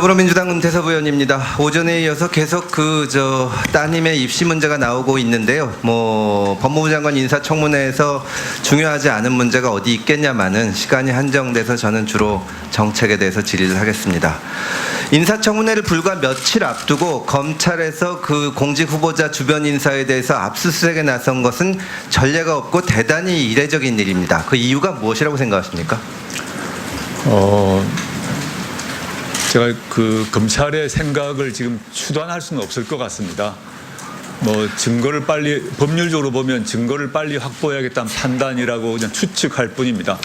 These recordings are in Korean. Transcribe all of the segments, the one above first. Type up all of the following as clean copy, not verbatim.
더불어민주당 은태섭 의원입니다. 오전에 이어서 계속 따님의 입시 문제가 나오고 있는데요. 법무부 장관 인사청문회에서 중요하지 않은 문제가 어디 있겠냐마는 시간이 한정돼서 저는 주로 정책에 대해서 질의를 하겠습니다. 인사청문회를 불과 며칠 앞두고 검찰에서 그 공직 후보자 주변 인사에 대해서 압수수색에 나선 것은 전례가 없고 대단히 이례적인 일입니다. 그 이유가 무엇이라고 생각하십니까? 제가 그 검찰의 생각을 지금 추단할 수는 없을 것 같습니다. 증거를 빨리, 법률적으로 보면 증거를 빨리 확보해야겠다는 판단이라고 그냥 추측할 뿐입니다.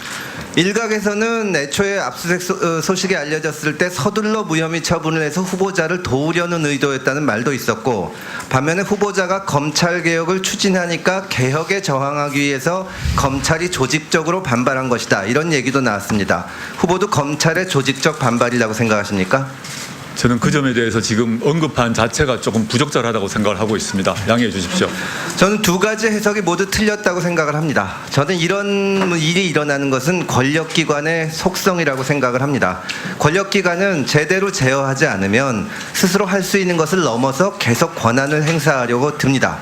일각에서는 애초에 압수수색 소식이 알려졌을 때 서둘러 무혐의 처분을 해서 후보자를 도우려는 의도였다는 말도 있었고, 반면에 후보자가 검찰 개혁을 추진하니까 개혁에 저항하기 위해서 검찰이 조직적으로 반발한 것이다, 이런 얘기도 나왔습니다. 후보도 검찰의 조직적 반발이라고 생각하십니까? 저는 그 점에 대해서 지금 언급한 자체가 조금 부적절하다고 생각을 하고 있습니다. 양해해 주십시오. 저는 두 가지 해석이 모두 틀렸다고 생각을 합니다. 저는 이런 일이 일어나는 것은 권력기관의 속성이라고 생각을 합니다. 권력기관은 제대로 제어하지 않으면 스스로 할 수 있는 것을 넘어서 계속 권한을 행사하려고 듭니다.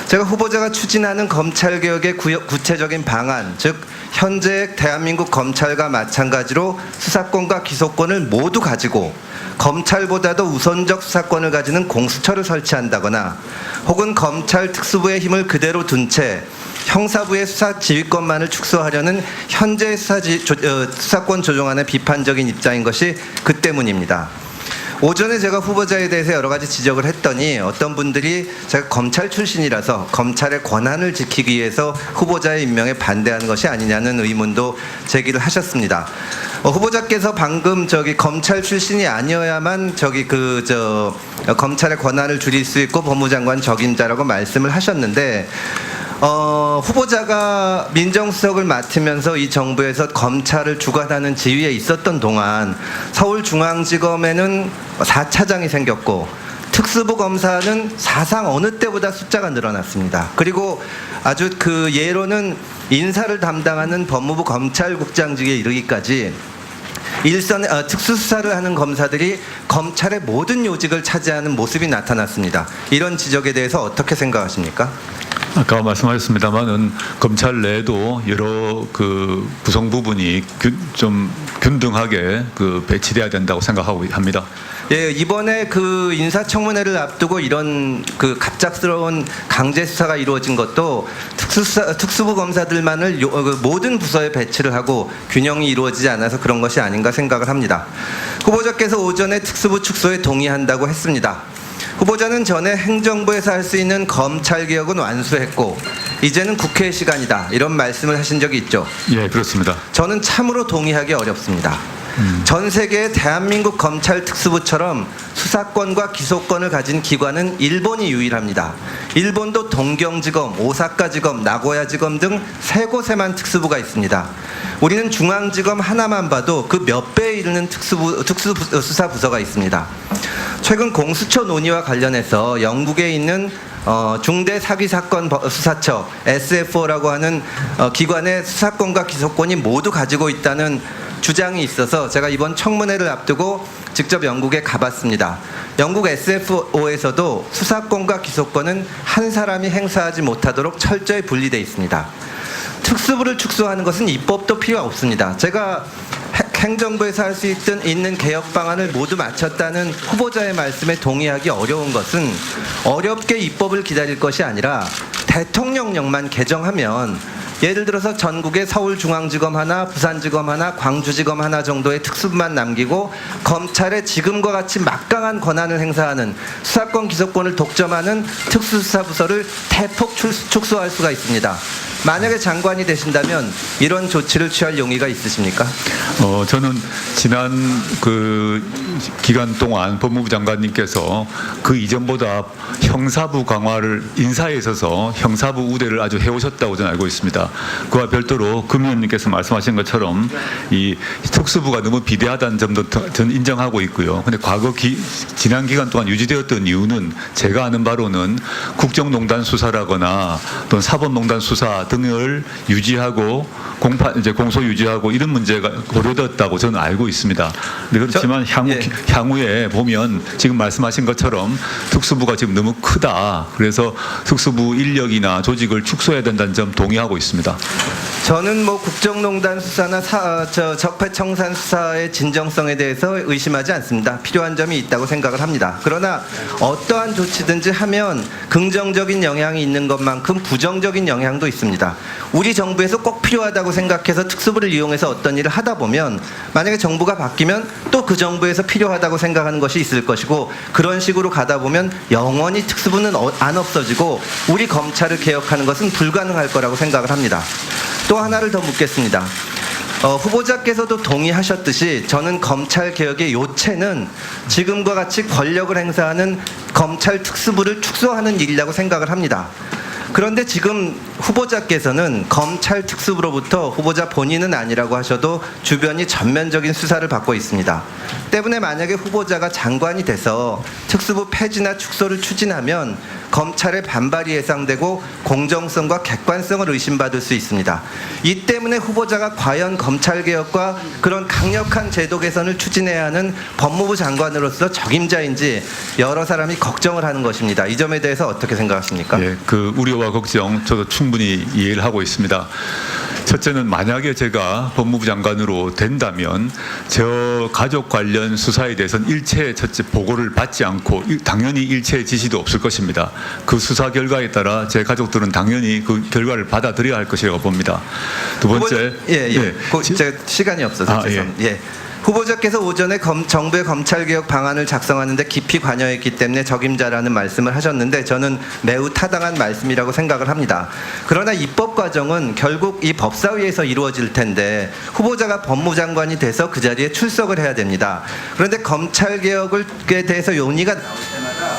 제가 후보자가 추진하는 검찰개혁의 구체적인 방안, 즉 현재 대한민국 검찰과 마찬가지로 수사권과 기소권을 모두 가지고 검찰보다도 우선적 수사권을 가지는 공수처를 설치한다거나, 혹은 검찰 특수부의 힘을 그대로 둔 채 형사부의 수사 지휘권만을 축소하려는 현재의 수사권 조정안의 비판적인 입장인 것이 그 때문입니다. 오전에 제가 후보자에 대해서 여러 가지 지적을 했더니 어떤 분들이 제가 검찰 출신이라서 검찰의 권한을 지키기 위해서 후보자의 임명에 반대하는 것이 아니냐는 의문도 제기를 하셨습니다. 후보자께서 방금 검찰 출신이 아니어야만 검찰의 권한을 줄일 수 있고 법무장관 적임자라고 말씀을 하셨는데, 후보자가 민정수석을 맡으면서 이 정부에서 검찰을 주관하는 지위에 있었던 동안 서울중앙지검에는 4차장이 생겼고, 특수부 검사는 사상 어느 때보다 숫자가 늘어났습니다. 그리고 아주 예로는 인사를 담당하는 법무부 검찰국장직에 이르기까지 특수수사를 하는 검사들이 검찰의 모든 요직을 차지하는 모습이 나타났습니다. 이런 지적에 대해서 어떻게 생각하십니까? 아까 말씀하셨습니다만은 검찰 내에도 여러 구성 부분이 좀 균등하게 배치돼야 된다고 생각하고 합니다. 예, 이번에 인사청문회를 앞두고 이런 갑작스러운 강제 수사가 이루어진 것도 특수부 검사들만을 모든 부서에 배치를 하고 균형이 이루어지지 않아서 그런 것이 아닌가 생각을 합니다. 후보자께서 오전에 특수부 축소에 동의한다고 했습니다. 후보자는 전에 행정부에서 할 수 있는 검찰개혁은 완수했고 이제는 국회의 시간이다, 이런 말씀을 하신 적이 있죠. 예, 그렇습니다. 저는 참으로 동의하기 어렵습니다. 전 세계의 대한민국 검찰 특수부처럼 수사권과 기소권을 가진 기관은 일본이 유일합니다. 일본도 동경지검, 오사카지검, 나고야지검 등 3곳에만 특수부가 있습니다. 우리는 중앙지검 하나만 봐도 그 몇 배에 이르는 특수수사부서가 있습니다. 최근 공수처 논의와 관련해서 영국에 있는 중대사기사건수사처 SFO라고 하는 기관의 수사권과 기소권이 모두 가지고 있다는 주장이 있어서 제가 이번 청문회를 앞두고 직접 영국에 가봤습니다. 영국 SFO에서도 수사권과 기소권은 한 사람이 행사하지 못하도록 철저히 분리되어 있습니다. 특수부를 축소하는 것은 입법도 필요 없습니다. 제가 행정부에서 할 수 있는 개혁 방안을 모두 마쳤다는 후보자의 말씀에 동의하기 어려운 것은 어렵게 입법을 기다릴 것이 아니라 대통령령만 개정하면, 예를 들어서 전국에 서울중앙지검 하나, 부산지검 하나, 광주지검 하나 정도의 특수부만 남기고 검찰의 지금과 같이 막강한 권한을 행사하는 수사권 기소권을 독점하는 특수수사부서를 대폭 축소할 수가 있습니다. 만약에 장관이 되신다면 이런 조치를 취할 용의가 있으십니까? 저는 지난 기간 동안 법무부 장관님께서 그 이전보다 형사부 강화를, 인사에 있어서 형사부 우대를 아주 해오셨다고 저는 알고 있습니다. 그와 별도로 금 의원님께서 말씀하신 것처럼 이 특수부가 너무 비대하다는 점도 저는 인정하고 있고요. 근데 지난 기간 동안 유지되었던 이유는 제가 아는 바로는 국정농단 수사라거나 또는 사법농단 수사 등을 유지하고 공소 유지하고 이런 문제가 고려됐다고 저는 알고 있습니다. 근데 그렇지만 향후에 보면 지금 말씀하신 것처럼 특수부가 지금 너무 크다. 그래서 특수부 인력이나 조직을 축소해야 된다는 점 동의하고 있습니다. 저는 뭐 국정농단 수사나 적폐청산 수사의 진정성에 대해서 의심하지 않습니다. 필요한 점이 있다고 생각을 합니다. 그러나 어떠한 조치든지 하면 긍정적인 영향이 있는 것만큼 부정적인 영향도 있습니다. 우리 정부에서 꼭 필요하다고 생각해서 특수부를 이용해서 어떤 일을 하다 보면 만약에 정부가 바뀌면 또 그 정부에서 필요하다고 생각하는 것이 있을 것이고, 그런 식으로 가다 보면 영원히 특수부는 안 없어지고 우리 검찰을 개혁하는 것은 불가능할 거라고 생각을 합니다. 또 하나를 더 묻겠습니다. 후보자께서도 동의하셨듯이 저는 검찰 개혁의 요체는 지금과 같이 권력을 행사하는 검찰 특수부를 축소하는 일이라고 생각을 합니다. 그런데 지금 후보자께서는 검찰 특수부로부터 후보자 본인은 아니라고 하셔도 주변이 전면적인 수사를 받고 있습니다. 때문에 만약에 후보자가 장관이 돼서 특수부 폐지나 축소를 추진하면 검찰의 반발이 예상되고 공정성과 객관성을 의심받을 수 있습니다. 이 때문에 후보자가 과연 검찰개혁과 그런 강력한 제도 개선을 추진해야 하는 법무부 장관으로서 적임자인지 여러 사람이 걱정을 하는 것입니다. 이 점에 대해서 어떻게 생각하십니까? 예, 그 우려와 걱정 저도 충분히 이해를 하고 있습니다. 첫째는 만약에 제가 법무부 장관으로 된다면 저 가족 관련 수사에 대해서는 일체 첫째 보고를 받지 않고 당연히 일체 지시도 없을 것입니다. 그 수사 결과에 따라 제 가족들은 당연히 그 결과를 받아들여야 할 것이라고 봅니다. 두 번째, 제가 시간이 없어서 죄송합니다. 후보자께서 오전에 정부의 검찰개혁 방안을 작성하는데 깊이 관여했기 때문에 적임자라는 말씀을 하셨는데 저는 매우 타당한 말씀이라고 생각을 합니다. 그러나 입법 과정은 결국 이 법사위에서 이루어질 텐데 후보자가 법무장관이 돼서 그 자리에 출석을 해야 됩니다. 그런데 검찰개혁에 대해서 논의가 나올 때마다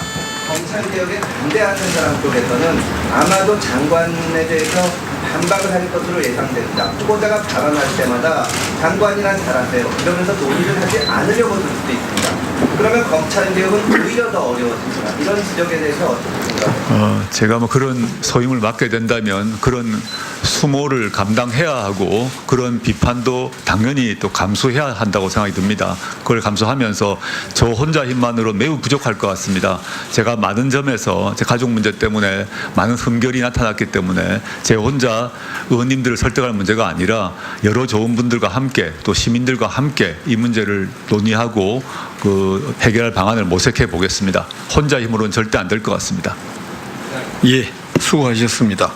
검찰개혁에 반대하는 사람 쪽에서는 아마도 장관에 대해서 반박을 할 것으로 예상됩니다. 후보자가 발언할 때마다 장관이란 잘하세요 이러면서 논의를 하지 않으려고 들 수도 있습니다. 그러면 검찰개혁은 오히려 더 어려워집니다. 이런 지적에 대해서 어떻게 생각하십니까? 제가 뭐 그런 소임을 맡게 된다면 그런 수모를 감당해야 하고 그런 비판도 당연히 또 감수해야 한다고 생각이 듭니다. 그걸 감수하면서 저 혼자 힘만으로 매우 부족할 것 같습니다. 제가 많은 점에서 제 가족 문제 때문에 많은 흠결이 나타났기 때문에 제 혼자 의원님들을 설득할 문제가 아니라 여러 좋은 분들과 함께 또 시민들과 함께 이 문제를 논의하고 그 해결할 방안을 모색해 보겠습니다. 혼자 힘으로는 절대 안 될 것 같습니다. 예, 수고하셨습니다.